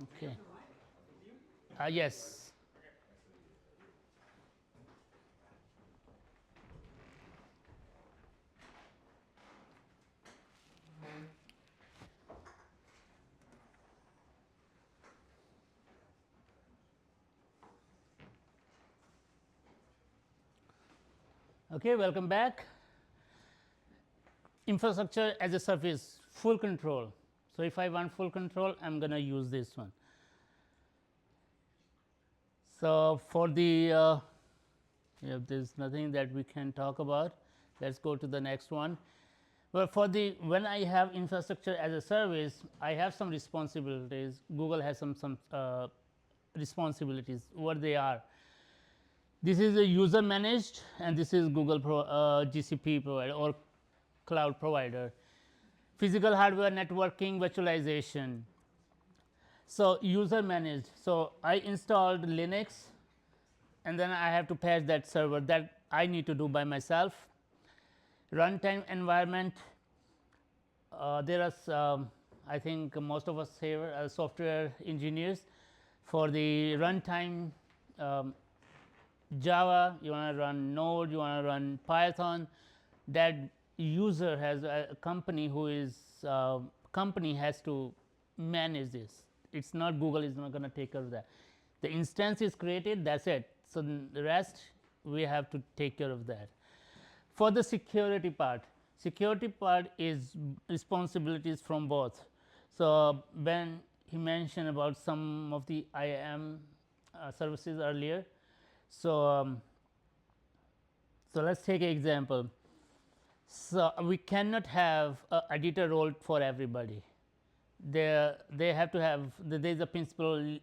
Okay. Yes. Okay, welcome back. Infrastructure as a service, full control. So, if I want full control, I am going to use this one. So, for the if there is nothing that we can talk about, let us go to the next one. Well, for the when I have infrastructure as a service, I have some responsibilities. Google has some responsibilities. What they are? This is a user managed, and this is Google GCP provider or cloud provider. Physical hardware networking virtualization. So, user managed. So, I installed Linux, and then I have to patch that server, that I need to do by myself. Runtime environment, there are I think most of us here are software engineers. For the runtime, um, Java, you want to run Node, you want to run Python, that user has a company who is company has to manage this. It's not Google is not going to take care of that. The instance is created, that's it. So, the rest we have to take care of that. For the security part is responsibilities from both. So, when he mentioned about some of the IAM services earlier. So, so let us take an example. So, we cannot have a editor role for everybody. They have to have there is a principle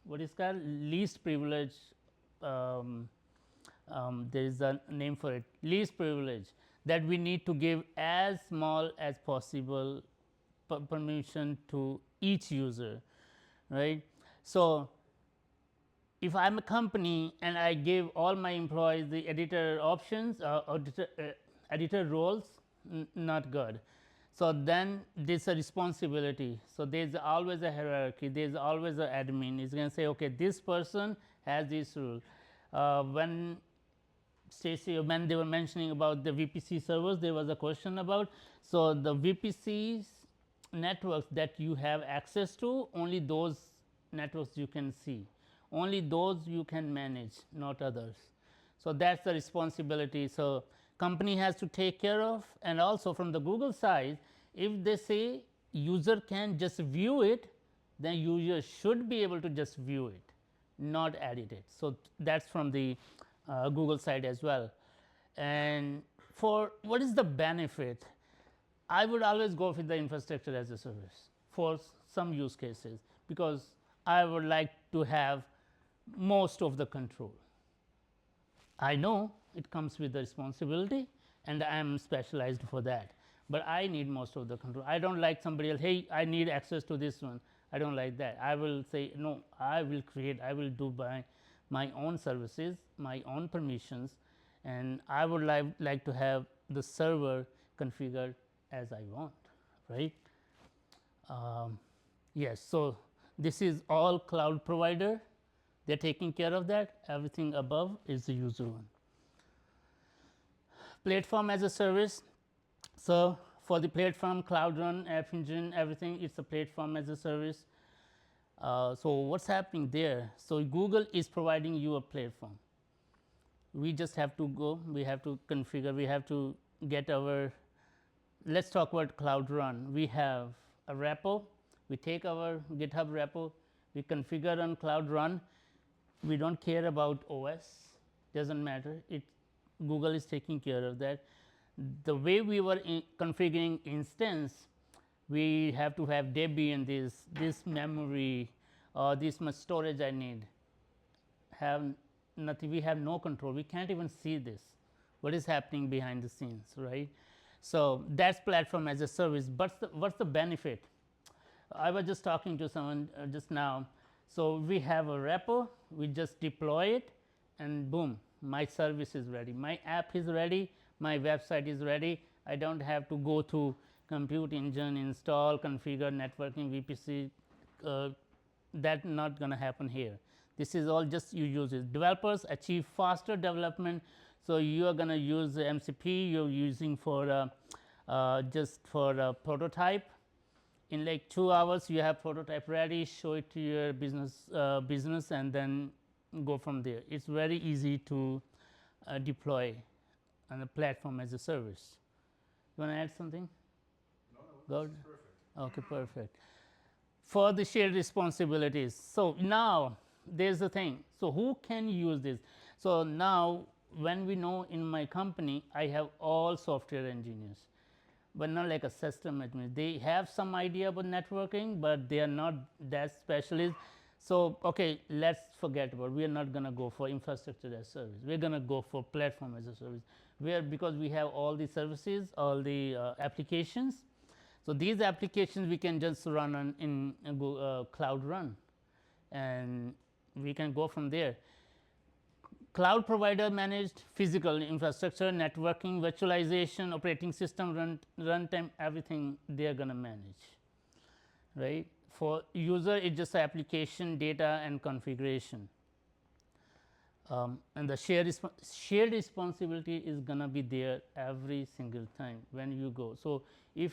what is called least privilege. Um, there is a name for it, least privilege, that we need to give as small as possible permission to each user, right. So, if I am a company and I give all my employees the editor options editor roles, not good. So, then this is a responsibility. So, there is always a hierarchy, there is always an admin is going to say okay, this person has this rule. When Stacy, when they were mentioning about the VPC servers, there was a question about. So, the VPCs networks that you have access to, only those networks you can see, only those you can manage, not others. So, that is the responsibility. So, company has to take care of, and also from the Google side, if they say user can just view it, then user should be able to just view it, not edit it. So, that is from the Google side as well. And for what is the benefit, I would always go with the infrastructure as a service for some use cases, because I would like to have most of the control. I know it comes with the responsibility, and I am specialized for that, but I need most of the control. I do not like somebody else, hey, I need access to this one. I do not like that. I will say no, I will create, I will do by my own services, my own permissions, and I would like to have the server configured as I want, right. Yes. So, this is all cloud provider, they are taking care of that, everything above is the user one. Platform as a service. So, for the platform, Cloud Run, App Engine, everything, it is a platform as a service. So, what is happening there? So, Google is providing you a platform. We just have to go, we have to configure, we have to get our, let us talk about Cloud Run. We have a repo, we take our GitHub repo, we configure on Cloud Run, we do not care about OS, does not matter, it Google is taking care of that. The way we were configuring instance, we have to have Debian, this memory, this much storage I need, have nothing, we have no control, we can't even see this, what is happening behind the scenes, right. So, that is platform as a service, but what is the benefit? I was just talking to someone just now. So, we have a repo, we just deploy it, and boom, my service is ready, my app is ready, my website is ready. I do not have to go to compute engine, install, configure networking, VPC, that not going to happen here. This is all just you use it. Developers achieve faster development. So, you are going to use the MCP you are using for just for a prototype. In like 2 hours you have prototype ready, show it to your business and then go from there. It is very easy to deploy on a platform as a service. You want to add something? No, Good. perfect. Okay, perfect. For the shared responsibilities. So, now there is the thing. So, who can use this? So, now when we know in my company I have all software engineers, but not like a system admin. They have some idea about networking, but they are not that specialist. So, okay, let's forget about, we are not going to go for infrastructure as a service. We are going to go for platform as a service, where because we have all the services, all the applications. So, these applications we can just run on in Cloud Run, and we can go from there. Cloud provider managed physical infrastructure, networking, virtualization, operating system, runtime, everything they are going to manage, right. For user, it is just application, data and configuration, and the shared responsibility is going to be there every single time when you go. So, if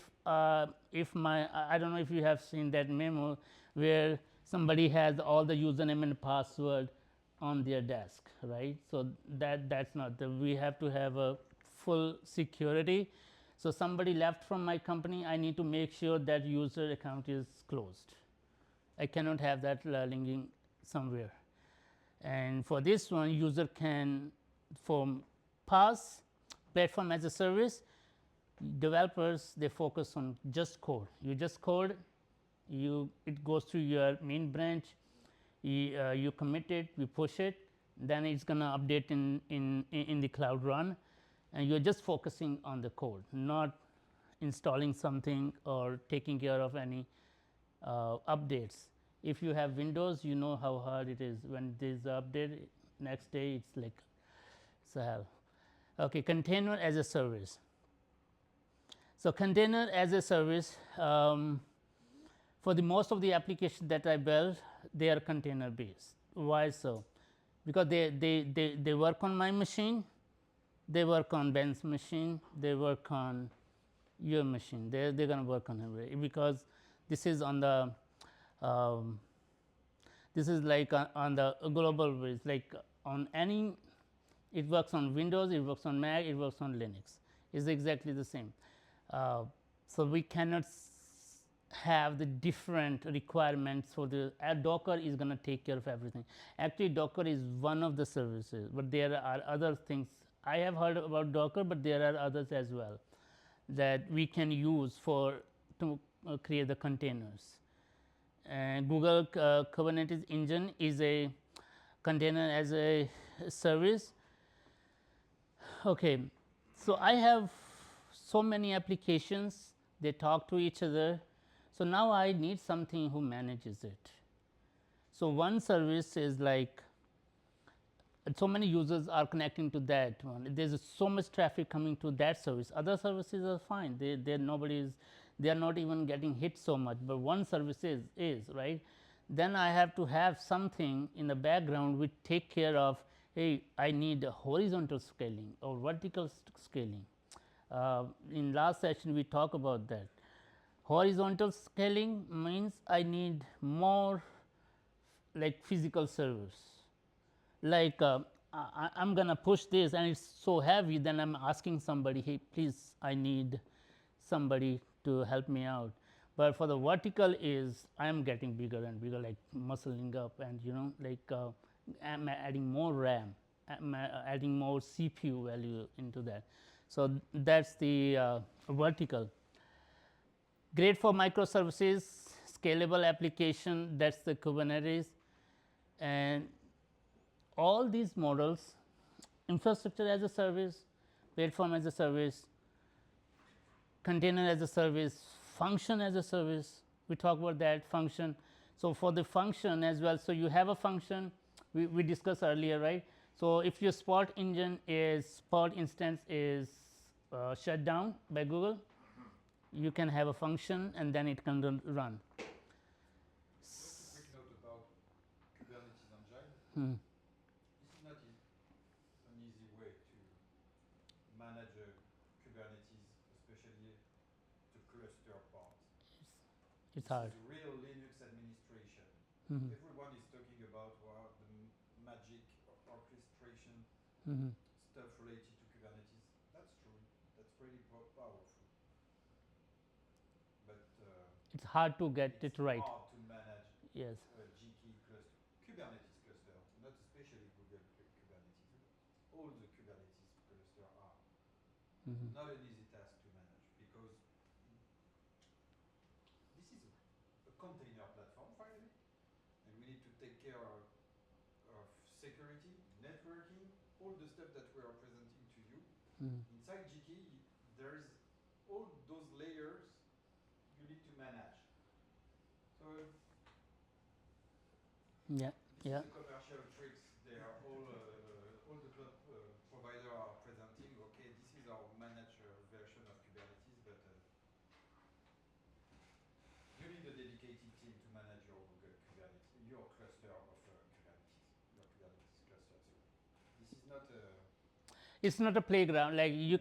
my I do not know if you have seen that memo where somebody has all the username and password on their desk, right. So, that's not the, we have to have a full security. So, somebody left from my company, I need to make sure that user account is closed. I cannot have that linking somewhere. And for this one, user can, for PaaS, platform as a service, developers they focus on just code. You just code, it goes through your main branch, you commit it, you push it, then it's going to update in the Cloud Run, and you are just focusing on the code, not installing something or taking care of any updates. If you have Windows, you know how hard it is when there is an update, next day it's like it's a hell. Okay, container as a service. So, container as a service, for the most of the applications that I build, they are container based. Why so? Because they work on my machine, they work on Ben's machine, they work on your machine, they are going to work on every, because this is on the this is like on the global base, like on any, it works on Windows, it works on Mac, it works on Linux, is exactly the same. So, we cannot have the different requirements for the Docker is going to take care of everything. Actually, Docker is one of the services, but there are other things. I have heard about Docker, but there are others as well that we can use for to create the containers. And Google Kubernetes engine is a container as a service. Okay. So, I have so many applications, they talk to each other. So, now I need something who manages it. So, one service is like so many users are connecting to that one, there is so much traffic coming to that service, other services are fine, they nobody is, they are not even getting hit so much, but one service is right. Then I have to have something in the background which take care of, hey, I need a horizontal scaling or vertical scaling. In last session we talk about that. Horizontal scaling means I need more like physical servers, like I am going to push this and it is so heavy, then I am asking somebody, hey, please I need somebody to help me out. But for the vertical is I am getting bigger and bigger, like muscling up, and like I am adding more RAM, adding more CPU value into that. So, that is the vertical. Great for microservices, scalable application, that is the Kubernetes, and all these models, infrastructure as a service, platform as a service, container as a service, function as a service, we talk about that function. So, for the function as well, so you have a function we discussed earlier, right. So, if your Spot engine is Spot instance is shut down by Google, you can have a function and then it can run. Quick note about Hmm. This is not an easy way to manage a Kubernetes, especially the cluster part. It's This is hard. real Linux administration. Hmm. Everyone is talking about the magic orchestration Hmm. stuff related to Kubernetes. That's true. That's pretty powerful. But It's hard to get it's it right. hard to manage Yes. a GKE cluster, Kubernetes cluster, not especially Google Kubernetes. All the Kubernetes cluster are Hmm. not an easy task to manage because this is a container platform finally, and we need to take care of security, networking, all the stuff that we are presenting to you. Hmm. Inside GKE, there's all those layers you need to manage. So Yeah. this is Yeah. the commercial tricks. They are all the cloud provider are presenting. Okay, this is our managed version of Kubernetes, but you need a dedicated team to manage your Kubernetes, your cluster of Kubernetes, your Kubernetes cluster. So this is not a It's not a playground. Like yeah.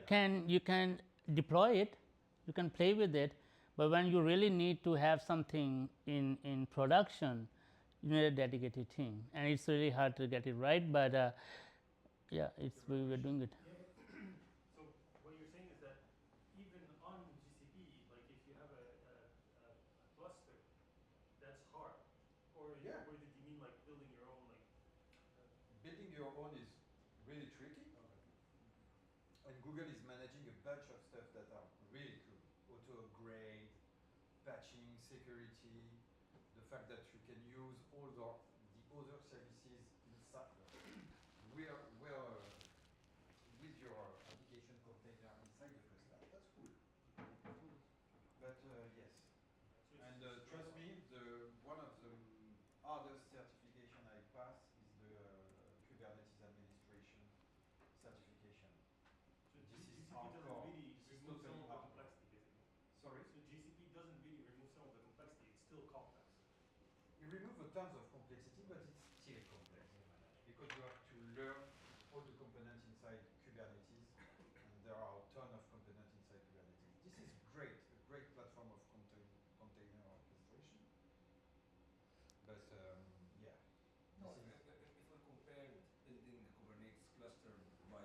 you can deploy it, you can play with it, but when you really need to have something in production, you need a dedicated team, and it's really hard to get it right. But yeah, Thank it's you for the we were question. doing it. Yeah, but so what you're saying is that even on GCP, like if you have a cluster, that's hard. Yeah. Or did you mean like building your own like? Building your own is really tricky, Okay. and Google is managing a bunch of stuff that are really cool. Auto upgrade, patching, security, the fact that you can use all the other services inside where with your application container inside the cluster. That's cool. But yes, So and it's very trust hard. me, the one of the hardest certification I pass is the Kubernetes administration certification. So This is GCP doesn't hardcore. really This is remove some totally of the hardcore. complexity, basically. Sorry? So GCP doesn't really remove some of the complexity. It's still complex. You remove a tons of complexity, but it's still complex to manage because you have to learn all the components inside Kubernetes, and there are a ton of components inside Kubernetes. This is great, a great platform of container orchestration. But yeah, No, this is if we compared building a Kubernetes cluster by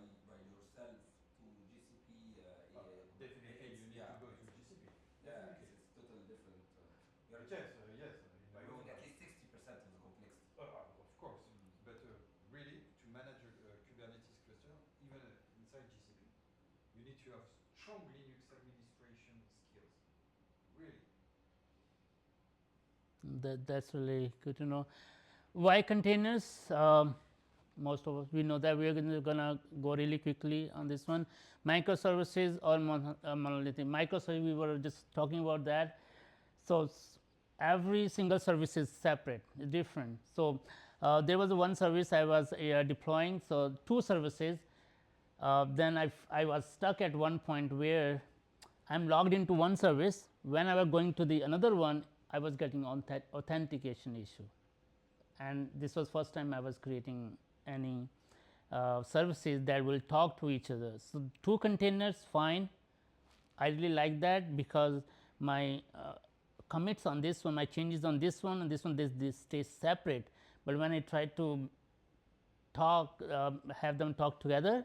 yourself to GCP, definitely it's, you need to yeah, go to GCP. yeah, Definitely. it's totally different. You're But yes, yes, in my own. removing at least 60% of the complexity. Of course, but really to manage a Kubernetes cluster, even inside GCP, you need to have strong Linux administration skills. Really. That's really good to know. Why containers? Most of us we know that we are gonna go really quickly on this one. Microservices or monolithic. Microservice, we were just talking about that. So every single service is separate, different. So there was one service I was deploying. So two services. Then I was stuck at one point where I'm logged into one service. When I was going to the another one, I was getting authentication issue, and this was first time I was creating any services that will talk to each other. So two containers, fine. I really like that because my commits on this one, my changes on this one, and this stays separate. But when I try to talk, have them talk together,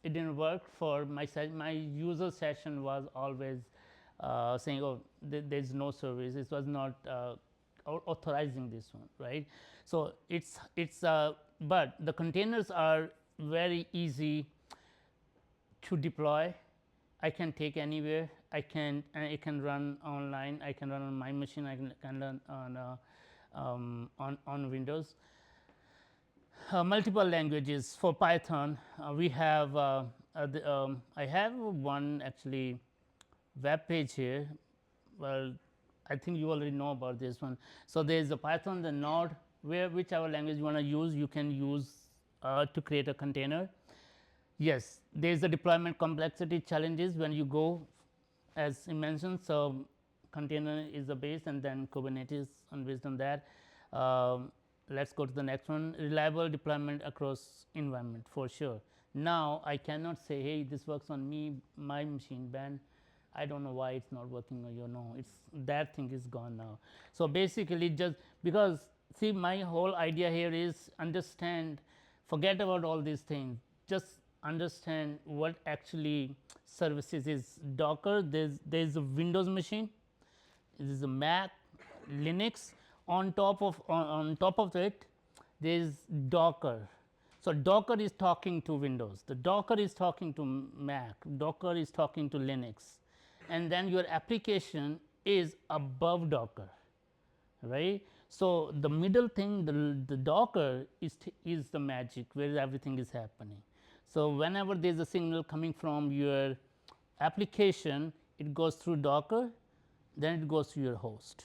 it didn't work for my user session was always saying, oh, there's no service. It was not authorizing this one, right? So it's but the containers are very easy to deploy. I can take anywhere. I can run online. I can run on my machine. I can run on Windows. Multiple languages for Python. We have I have one actually web page here. Well, I think you already know about this one. So there is the Python, the Node, where whichever language you want to use, you can use to create a container. Yes, there is the deployment complexity challenges when you go, as you mentioned. So container is the base, and then Kubernetes, and based on that. let's go to the next one. Reliable deployment across environment, for sure. Now I cannot say, hey, this works on me, my machine, Ben, I don't know why it's not working on you. No, it's that thing is gone now. So basically, just because, see, my whole idea here is understand, forget about all these things, just understand what actually services is. Docker, there's a Windows machine, this is a Mac, Linux. On top of it, there is Docker. So Docker is talking to Windows, the Docker is talking to Mac, Docker is talking to Linux, and then your application is above Docker, right. So the middle thing, the Docker is the magic where everything is happening. So whenever there is a signal coming from your application, it goes through Docker, then it goes to your host,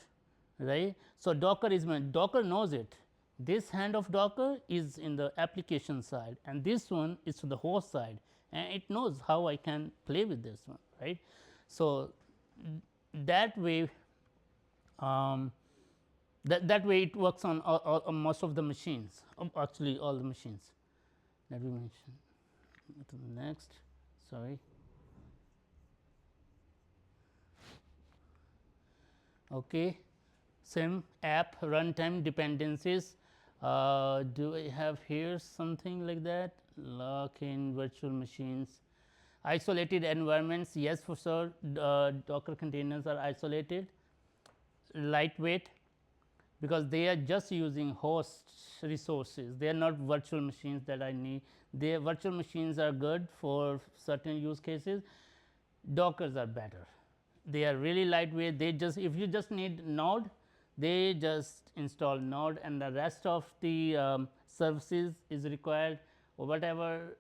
right. So Docker is Docker knows it, this hand of Docker is in the application side and this one is to the host side, and it knows how I can play with this one, right. So that way, that way it works on most of the machines, actually all the machines that we mentioned. To the next, sorry. Okay, SIM app runtime dependencies. Do I have here something like that? Lock in virtual machines, isolated environments. Yes, for sure. Docker containers are isolated, lightweight, because they are just using host resources. They are not virtual machines that I need. Their virtual machines are good for certain use cases. Dockers are better. They are really lightweight. They just, if you just need Node, they just install Node, and the rest of the services is required, or whatever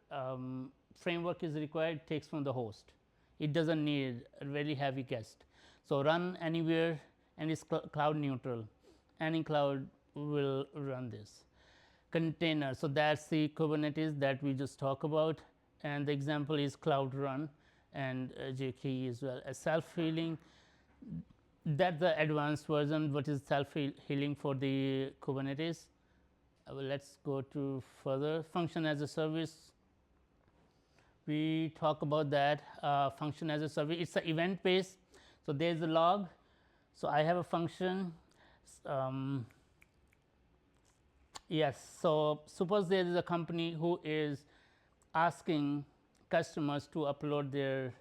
framework is required takes from the host. It does not need a very heavy guest. So run anywhere and is cloud neutral. Any cloud will run this. Container, so that's the Kubernetes that we just talked about, and the example is Cloud Run and JKE as well. A self-healing, that's the advanced version. What is self-healing for the Kubernetes? Well, let's go to further. Function as a service, we talk about that. Function as a service, it's an event based. So there is a log. So I have a function. Yes, so suppose there is a company who is asking customers to upload their,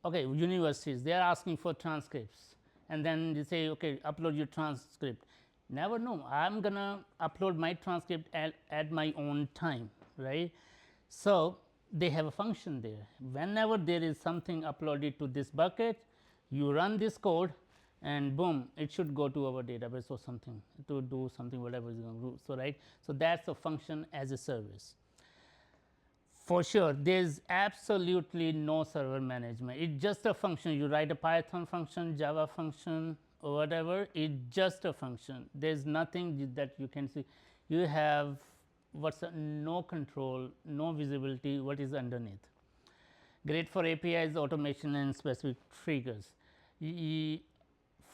okay, universities, they are asking for transcripts, and then they say, okay, upload your transcript. Never know, I am gonna upload my transcript at my own time, right. So they have a function there. Whenever there is something uploaded to this bucket, you run this code, and boom, it should go to our database or something to do something, whatever is going to do. So right, so that's a function as a service. For sure, there is absolutely no server management. It's just a function. You write a Python function, Java function, or whatever. It's just a function. There's nothing that you can see. You have no control, no visibility. What is underneath? Great for APIs, automation, and specific triggers.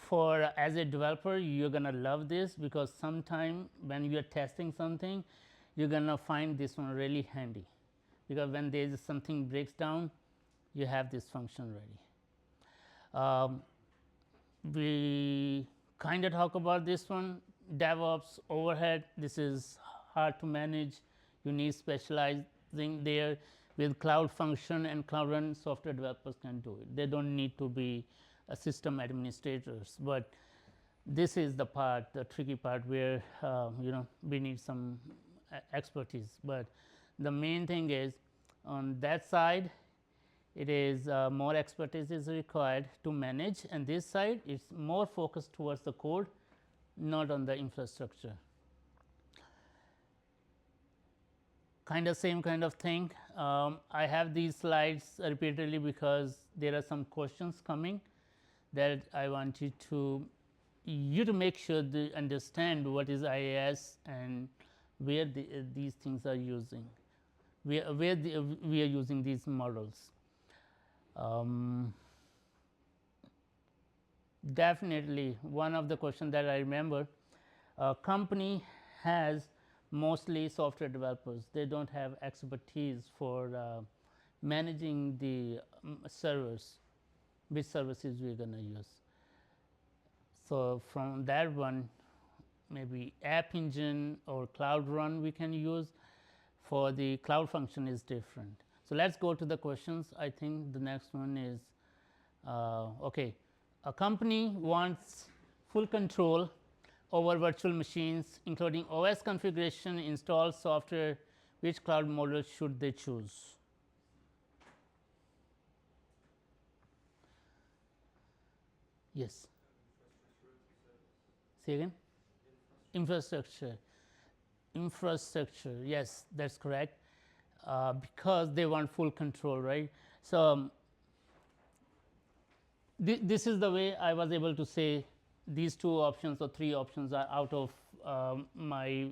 For as a developer, you're gonna love this, because sometime when you are testing something, you're gonna find this one really handy, because when there is something breaks down, you have this function ready. We kind of talk about this one. DevOps overhead, this is hard to manage. You need specializing there. With Cloud Function and Cloud Run, software developers can do it. They don't need to be system administrators, but this is the part, the tricky part, where we need some expertise. But the main thing is, on that side, it is more expertise is required to manage, and this side is more focused towards the code, not on the infrastructure. Kind of same kind of thing. I have these slides repeatedly because there are some questions coming that I want you to make sure they understand what is IaaS and where these things are using, where we are using these models. Definitely one of the questions that I remember, a company has mostly software developers. They don't have expertise for managing the servers, which services we are going to use. So, from that one, maybe app engine or cloud run we can use. For the cloud function is different. So, let us go to the questions. I think the next one is okay. A company wants full control over virtual machines, including OS configuration, install software. Which cloud model should they choose? Yes. Say again. Infrastructure. Infrastructure. Yes, that's correct. Because they want full control, right? So, this is the way I was able to say these two options or three options are out of my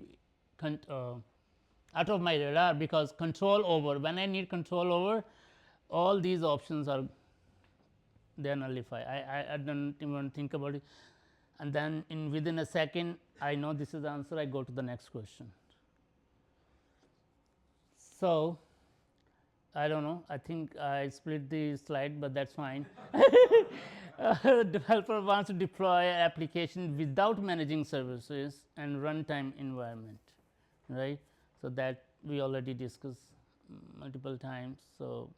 out of my radar, because control over, when I need control over, all these options are, they are nullified. I don't even think about it, and then in within a second I know this is the answer, I go to the next question. So, I don't know, I think I split the slide, but that's fine. Developer wants to deploy application without managing services and runtime environment, right? So, that we already discussed multiple times. So,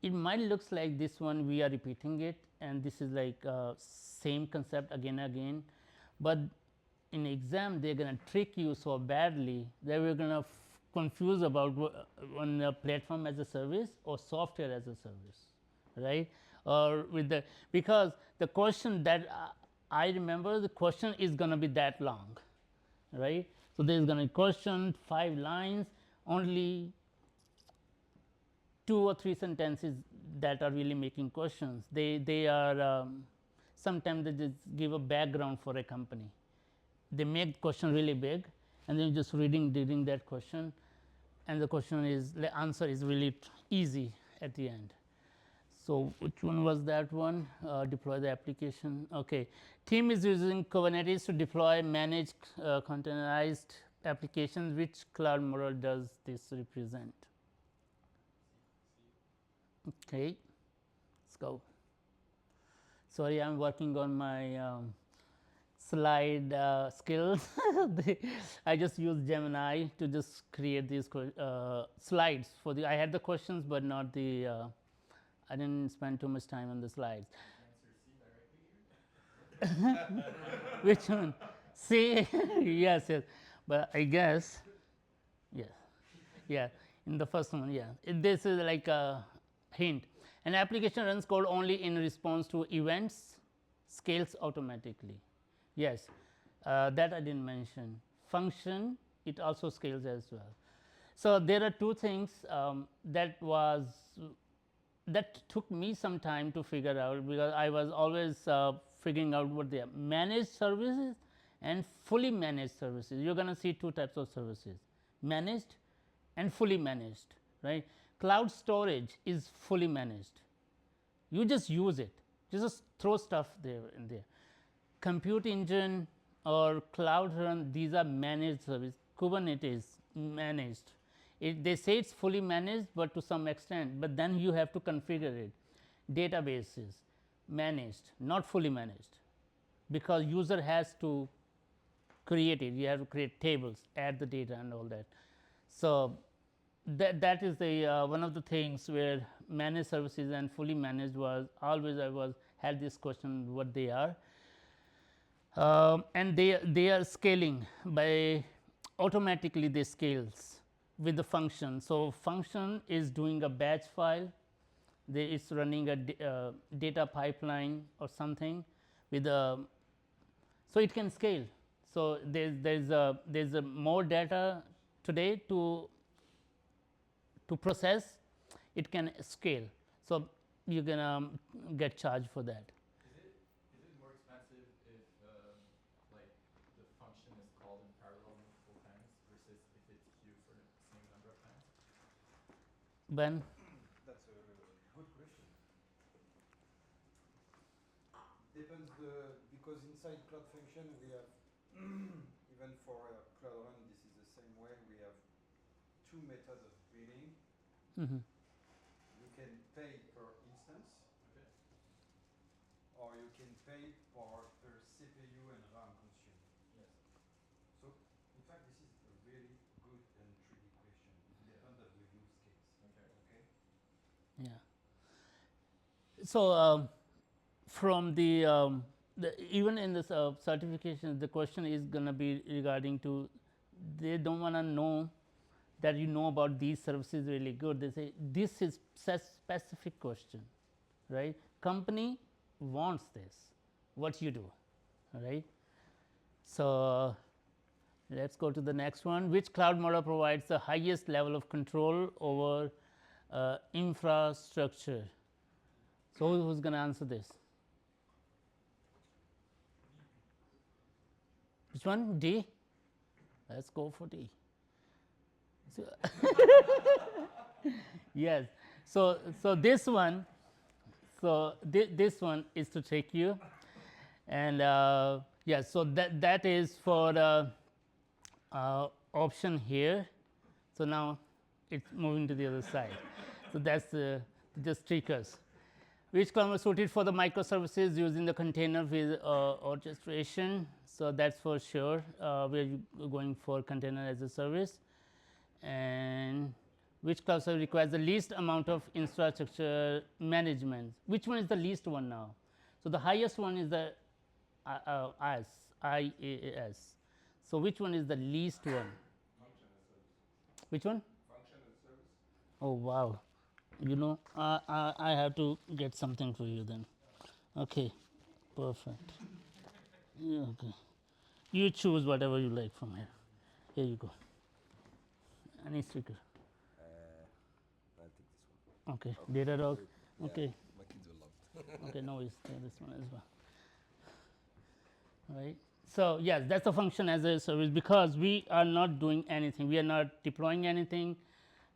it might looks like this one we are repeating it, and this is like same concept again and again, but in exam they are going to trick you so badly that we are going to confuse about one platform as a service or software as a service, right? Or with the, because the question that I remember, the question is going to be that long, right? So, there is going to be question 5 lines, only 2 or 3 sentences that are really making questions. They are sometimes they just give a background for a company. They make question really big, and then just reading that question, and the question is, the answer is really easy at the end. So, which one was that one? Deploy the application. Okay. Team is using Kubernetes to deploy managed containerized applications. Which cloud model does this represent? Okay, let's go. Sorry, I am working on my slide skills. I just use Gemini to just create these slides for the, I had the questions, but not the I didn't spend too much time on the slides. Which one? C? Yes, yes, but I guess, yeah, yeah, in the first one, yeah, this is like a hint. An application runs code only in response to events, scales automatically. Yes, that I didn't mention. Function, it also scales as well. So, there are two things that took me some time to figure out, because I was always figuring out what they are. Managed services and fully managed services. You are going to see two types of services, managed and fully managed, right? Cloud storage is fully managed. You just use it, you just throw stuff there in there. Compute engine or cloud run, these are managed service. Kubernetes managed. They say it's fully managed, but to some extent, but then you have to configure it. Databases managed, not fully managed, because user has to create it. You have to create tables, add the data and all that. So, that is the one of the things where managed services and fully managed was always, I was had this question what they are. And they are scaling by automatically, they scales with the function. So, function is doing a batch file, it's running a data pipeline or something with a, so it can scale. So, there's a more data today to process, it can scale. So, you can get charged for that. Is it more expensive if like the function is called in parallel multiple times versus if it's queued for the same number of times? Ben? That's a good question. Depends because inside Cloud Function we have even for Cloud Run, this is the same way. We have two methods of billing. Mm-hmm. You can pay per instance, Okay. or you can pay per CPU and RAM consumed. Yes. So, in fact, this is a really good and tricky question. It Yeah. depends on the use case. Okay. Okay. Yeah. So from the even in this certification, the question is gonna be regarding to they don't wanna know that you know about these services really good. They say this is specific question, right? Company wants this. What you do, right? So let's go to the next one. Which cloud model provides the highest level of control over infrastructure? So who's going to answer this? Which one? D? Let's go for D. So yes. So this one. So this one is to trick you, and yes. So that is for option here. So now it's moving to the other side. So that's just trickers. Which cloud is suited for the microservices using the container with orchestration? So that's for sure. We're going for container as a service. And which cloud service requires the least amount of infrastructure management? Which one is the least one now? So the highest one is the IaaS. So which one is the least one? Function as service. Which one? Function as service. Oh wow! You know, I have to get something for you then. Okay, perfect. Yeah, okay, you choose whatever you like from here. Here you go. Any sticker. I'll take this one. Okay, data dog. Yeah, Okay, my kids will love it. okay, no worries. Yeah, this one as well. Right. So yes, that's a function as a service because we are not doing anything. We are not deploying anything.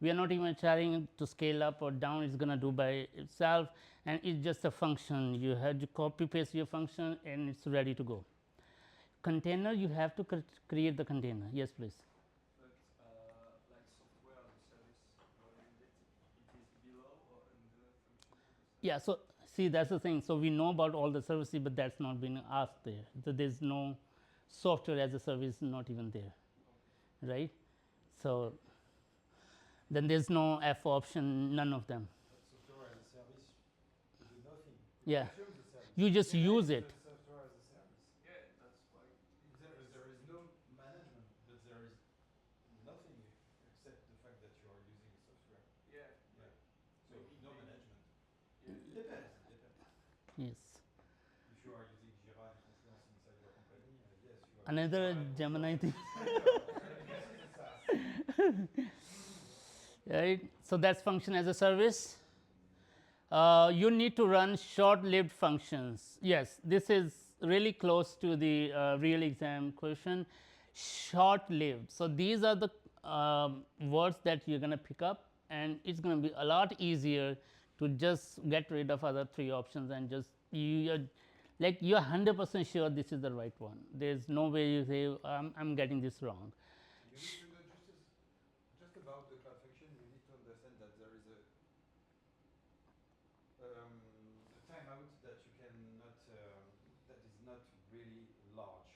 We are not even trying to scale up or down. It's gonna do by itself, and it's just a function. You have to copy paste your function, and it's ready to go. Container, you have to create the container. Yes, please. But like software as a service, what is it? It is below or under function as a service? Yeah. So see, that's the thing. So we know about all the services, but that's not been asked there. So there's no software as a service, not even there, Okay. right? So then there's no F option, none of them. But software as a service, we do nothing. We Yeah. consume the service. You just Jira use is it. a software as a service. Yeah, that's why. There is no management, but there is nothing except the fact that you are using a software. Yeah. Yeah. So Maybe- no maybe- management. Yeah. It depends. It depends. Yes. If you are using Jira and Confluence inside your company, yes, you are. Another Jira and Gemini thing. Confluence. This is a SaaS. Right. So that's function as a service. You need to run short-lived functions. Yes, this is really close to the real exam question. Short-lived. So these are the words that you're going to pick up, and it's going to be a lot easier to just get rid of other three options and just you're like you're 100% sure this is the right one. There's no way you say I'm getting this wrong. You need to know just about the cloud function. You need to understand that there is a timeout that you cannot that is not really large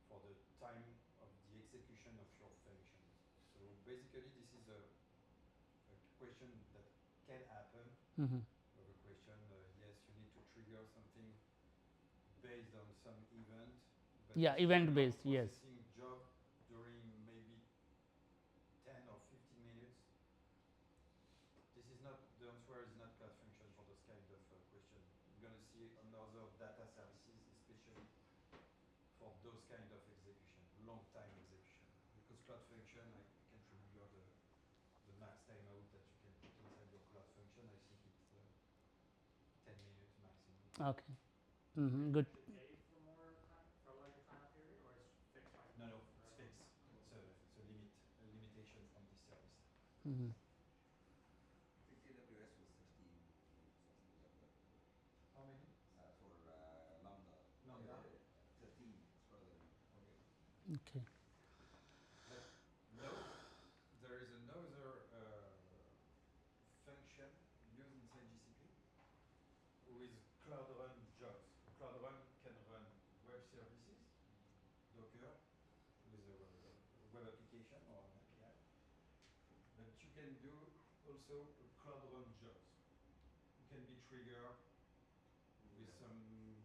for the time of the execution of your functions. So basically, this is a question that can happen. Mm-hmm. You have a question. Yes, you need to trigger something based on some event. But Yeah, this is a event long based, yes. processing job during maybe 10 or 15 minutes. This is not, the answer is not cloud function for those kind of question. You're going to see another data services, especially for those kind of execution, long time execution. Because cloud function, I can't remember the max timeout that you can put inside your cloud function. I think it's 10 minutes maximum. Okay. Good. Is it paid for more time, for like a time period, or it's fixed like? No, it's fixed. It's a limitation from this service. Mm-hmm. I think AWS was 13 or something like that. How many? For Lambda. Lambda? 13. It's rather than. Okay. Okay. web application or an API. But you can do also cloud run jobs. You can be triggered with some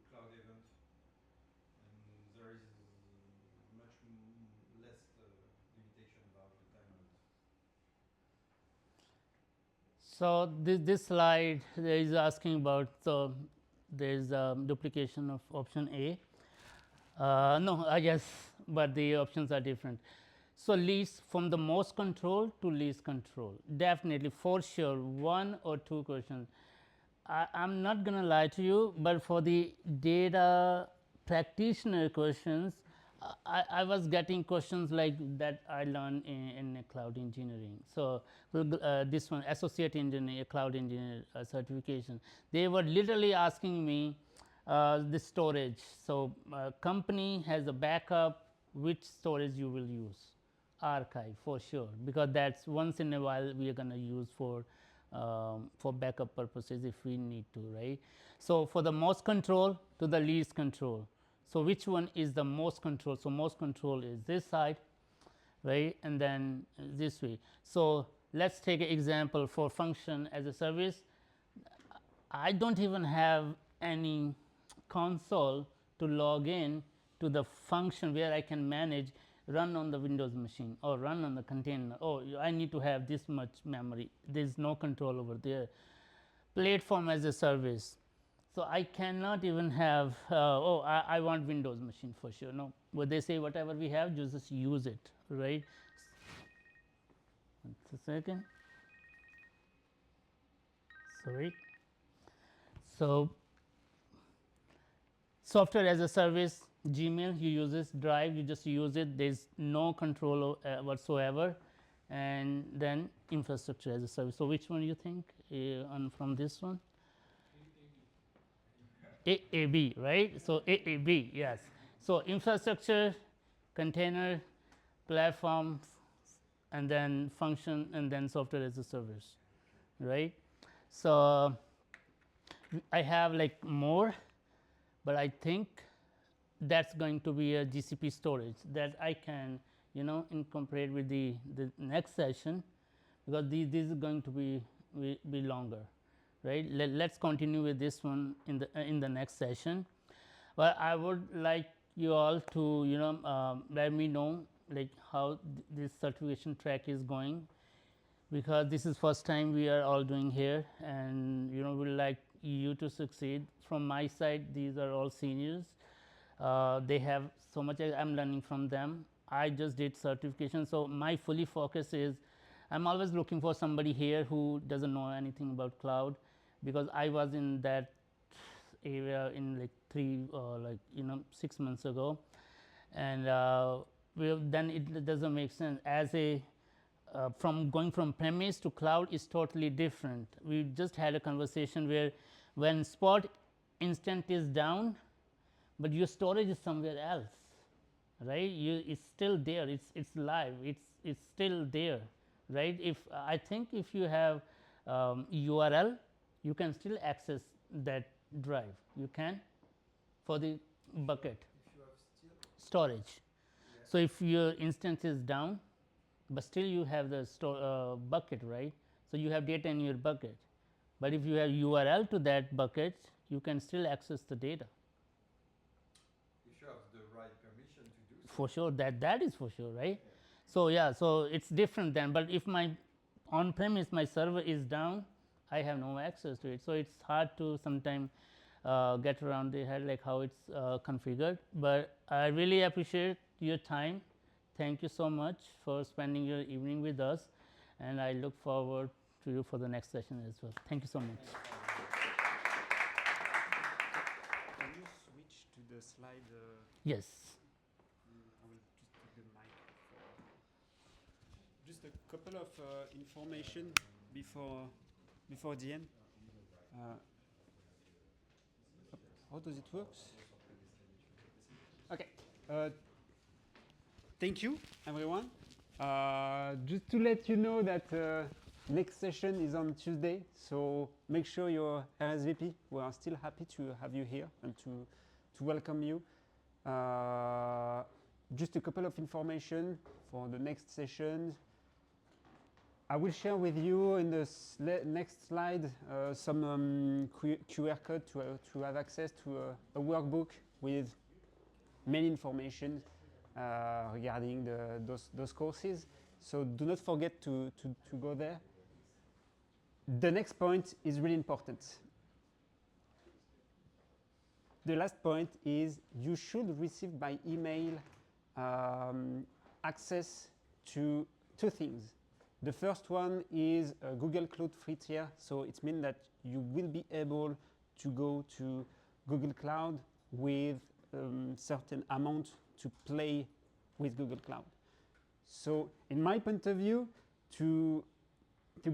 cloud event, and there is much less limitation about the time limit. So, this slide is asking about, so there is duplication of option A. No, I guess, but the options are different. So, least from the most control to least control, definitely for sure 1 or 2 questions. I am not going to lie to you, but for the data practitioner questions, I was getting questions like that I learned in cloud engineering. So, this one associate engineer, cloud engineer certification, they were literally asking me the storage. So, company has a backup, which storage you will use? Archive for sure, because that's once in a while we are going to use for backup purposes if we need to, right. So, for the most control to the least control. So, which one is the most control? So, most control is this side, right, and then this way. So, let us take an example for function as a service. I do not even have any console to log in to the function where I can manage run on the Windows machine or run on the container. Oh, I need to have this much memory, there is no control over there. Platform as a service. So, I cannot even have oh, I want Windows machine for sure, no, but they say whatever we have just use it, right. Just a second, sorry. So, software as a service, Gmail you use this, Drive you just use it, there is no control whatsoever, and then infrastructure as a service. So, which one you think on from this one? AAB, right. So, AAB, yes. So, infrastructure, container, platform, and then function, and then software as a service, right. So, I have like more, but I think that is going to be a GCP storage that I can incorporate with the next session, because this is going to be longer, right. Let us continue with this one in the next session. But I would like you all to let me know like how this certification track is going, because this is first time we are all doing here, and we would like you to succeed. From my side, these are all seniors. They have so much I am learning from them. I just did certification, so my fully focus is I am always looking for somebody here who doesn't know anything about cloud, because I was in that area in like 6 months ago, and then it doesn't make sense as a from going from premise to cloud is totally different. We just had a conversation where when spot instant is down, but your storage is somewhere else, right. It's still there, it's live, it's still there, right. If I think if you have URL, you can still access that drive, you can for the bucket If you have still, storage. yeah. So, if your instance is down, but still you have the bucket, right. So, you have data in your bucket, but if you have URL to that bucket, you can still access the data If you have the right permission to do so. for sure. That is for sure, right. Yeah. So, yeah, so it's different then, but if my on premise my server is down, I have no access to it. So, it's hard to sometime get around the head like how it's configured, but I really appreciate your time. Thank you so much for spending your evening with us, and I look forward to you for the next session as well. Thank you so much. Can you switch to the slide? Yes. I will just take the mic for just a couple of information before the end. How does it work? Okay. Thank you, everyone. Just to let you know that next session is on Tuesday, so make sure you're RSVP. We are still happy to have you here and to welcome you. just a couple of information for the next session. I will share with you in the next slide some QR code to have access to a workbook with many information regarding those courses. So do not forget to go there. The next point is really important. The last point is you should receive by email access to two things. The first one is Google Cloud free tier, so it means that you will be able to go to Google Cloud with certain amount to play with Google Cloud. So in my point of view, to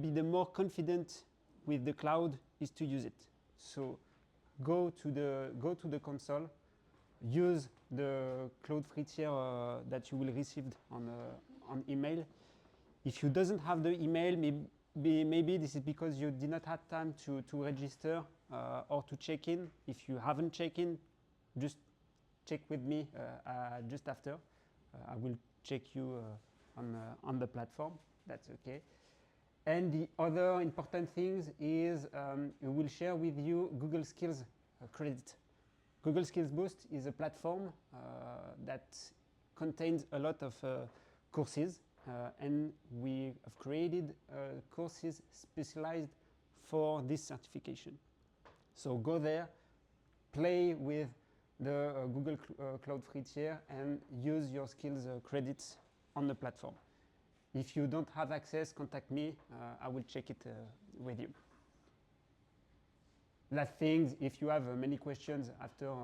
be the more confident with the cloud is to use it. So go to the console, use the cloud free tier that you will receive on email. If you doesn't have the email, maybe this is because you did not have time to register or to check in. If you haven't checked in, just check with me just after. I will check you on the platform. That's okay. And the other important things is we will share with you Google Skills credit. Google Skills Boost is a platform that contains a lot of courses, and we have created courses specialized for this certification. So go there, play with the Google Cloud free tier, and use your skills credits on the platform. If you don't have access, contact me. I will check it with you. Last thing, if you have many questions after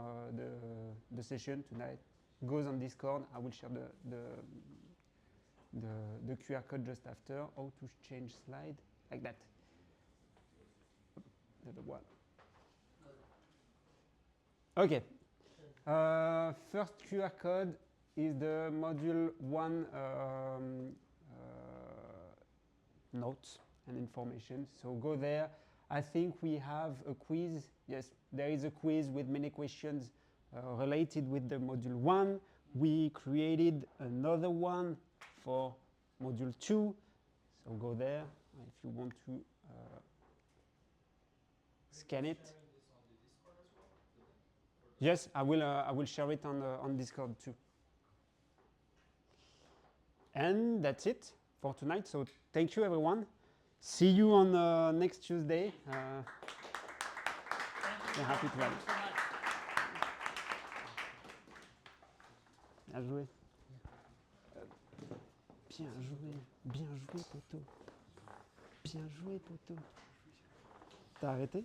the session tonight, goes on Discord. I will share the QR code just after. How to change slide, like that. The one. Okay. First QR code is the module 1 notes and information. So go there. I think we have a quiz. Yes, there is a quiz with many questions related with the module 1. We created another one for module 2. So go there if you want to scan it. Yes, I will share it on Discord too. And that's it for tonight. So thank you, everyone. See you on next Tuesday. We're happy to have you. Bien joué. Bien joué, poteau. Bien joué, poteau. T'as arrêté?